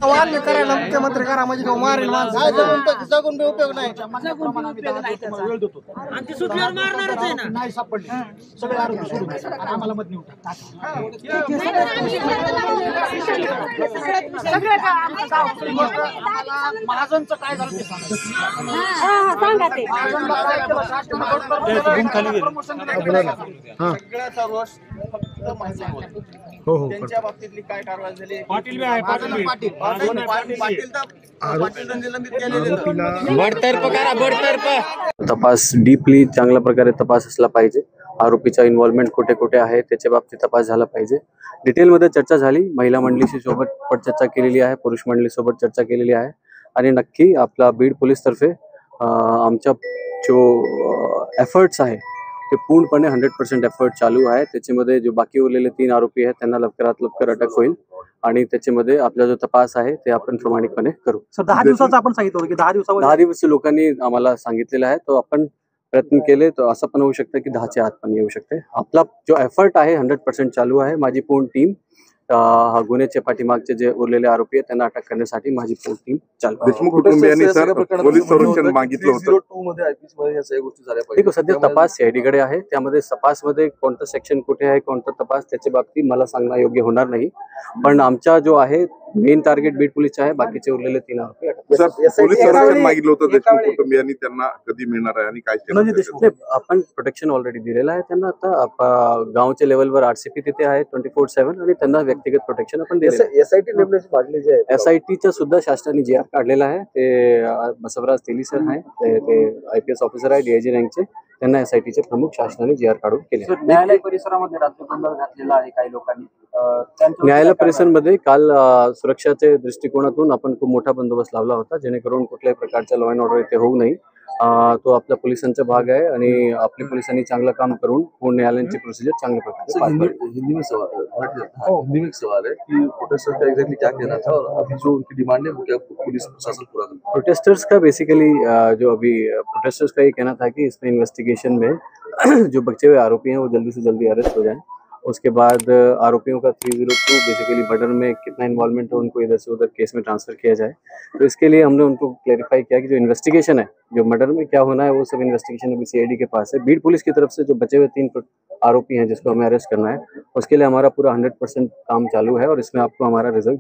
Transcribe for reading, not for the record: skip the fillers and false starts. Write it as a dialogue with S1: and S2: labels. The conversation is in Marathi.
S1: वाढले करायला मुख्यमंत्री करा म्हणजे तो मारेल माणसं जगून बी उपयोग नाही
S2: आणि ती सुटल्यावर मारणारच आहे ना.
S3: नाही सापडले सगळे आरोपी सोडून द्या आणि आम्हाला मत नेऊ महाजनचं काय झालं ते सांगा ते
S1: सगळ्याचा रोष फक्त माणसावर. त्यांच्या बाबतीतली काय कारवाई झाली?
S3: पाटील बी आहे, पाटील बी.
S4: तपास डीपली चांगल्या प्रकारे तपास असला पाहिजे. आरोपीचा इन्व्हॉल्वमेंट कुठे कुठे आहे त्याच्या बाबतीत तपास झाला पाहिजे. डिटेलमध्ये चर्चा झाली. महिला मंडळीशी सोबत चर्चा केलेली आहे, पुरुष मंडळी सोबत चर्चा केलेली आहे आणि नक्की आपला बीड पोलीस तर्फे आमच्या जो एफर्ट्स आहे ते पूर्णपणे 100% एफर्ट चालू आहे. त्याच्यामध्ये जो बाकी उरलेले 3 आरोपी आहेत त्यांना लवकरात लवकर अटक होईल आणि त्याच्यामध्ये आपला जो तपास आहे ते आपण प्रामाणिकपणे करू.
S5: सर 10 दिवसाचं आपण सांगितलं होतं की 10
S4: दिवस लोकांनी आम्हाला सांगितलेलं आहे, तो आपण प्रयत्न केले तर असं पण होऊ शकतं की 10च्या आत पण येऊ शकते. आपला जो एफर्ट आहे 100% चालू आहे. माझी पूर्ण टीम गुन्ह्याच्या पाठीमागचे जे उरलेले आरोपी आहेत त्यांना अटक करण्यासाठी माझी पूर्ण टीम चालू आहे.
S6: देशमुख कुटुंबियांनी सर पोलीस संरक्षण मागितलं होतं.
S7: 02 मध्ये IPC मध्ये या सगळ्या गोष्टी झाल्या पाहिजे.
S4: ठीक आहे, सध्या तपास CID कडे आहे. त्यामध्ये तपासमध्ये कोणतं सेक्शन कुठे आहे, कोणता तपास त्याच्या बाबतीत मला सांगणं योग्य होणार नाही. पण आमचा जो आहे मेन टार्गेट बीड पोलीसचे आहे. बाकीचे उरलेले 3 आरोपी
S6: सर पोलीस संरक्षण मागितलं होतं देशमुख कुटुंबियांनी, त्यांना कधी मिळणार आहे आणि काय?
S4: आपण प्रोटेक्शन ऑलरेडी दिलेलं आहे त्यांना. आता गावच्या लेवलवर RCP तिथे आहे 24/7 आणि त्यांना व्यक्तिगत प्रोटेक्शन आपण दिलेलं आहे.
S7: SIT नेमण्याची मागणी जी आहे,
S4: SITचा सुद्धा शासनाने GR काढलेला आहे. ते बसवराज तेली सर आहे, ते IPS ऑफिसर आहे DIG रँकचे. त्यांना SITचे प्रमुख शासनाने GR काढून केले.
S5: न्यायालय परिसरामध्ये रात्रगोंधळ घातलेला आहे काही लोकांनी.
S4: न्यायालय परिसरामध्ये काल सुरक्षाच्या दृष्टिकोनातून आपण खूप मोठा बंदोबस्त लावला होता जेणेकरून कुठल्याही प्रकारचा लॉ अँड ऑर्डर इथे होऊ नये. तो आपल्या पोलिसांचा भाग आहे आणि आपल्या पोलिसांनी चांगलं काम करून पूर्ण न्यायालयांची प्रोसिजर चांगल्या प्रकारे
S7: हिंदी में सवाल है कि प्रोटेस्टर्स का एग्जैक्टली क्या कहना था और अभी जो उनकी डिमांड है वो क्या पुलिस प्रशासन पूरा करता है?
S4: प्रोटेस्टर्स का बेसिकली जो अभी प्रोटेस्टर्स का ये कहना था कि इसमें इन्वेस्टिगेशन में जो बचे हुए आरोपी हैं वो जल्दी से जल्दी अरेस्ट हो जाएं. उसके बाद आरोपियों का 302 बेसिकली मर्डर में कितना इन्वॉल्वमेंट है उनको इधर से उधर केस में ट्रांसफर किया जाए. तो इसके लिए हमने उनको क्लैरिफाई किया कि जो इन्वेस्टिगेशन है, जो मर्डर में क्या होना है वो सब इन्वेस्टिगेशन अभी CID के पास है. बीड पुलिस की तरफ से जो बचे हुए 3 आरोपी हैं जिसको हमें अरेस्ट करना है उसके लिए हमारा पूरा 100% काम चालू है और इसमें आपको हमारा रिजल्ट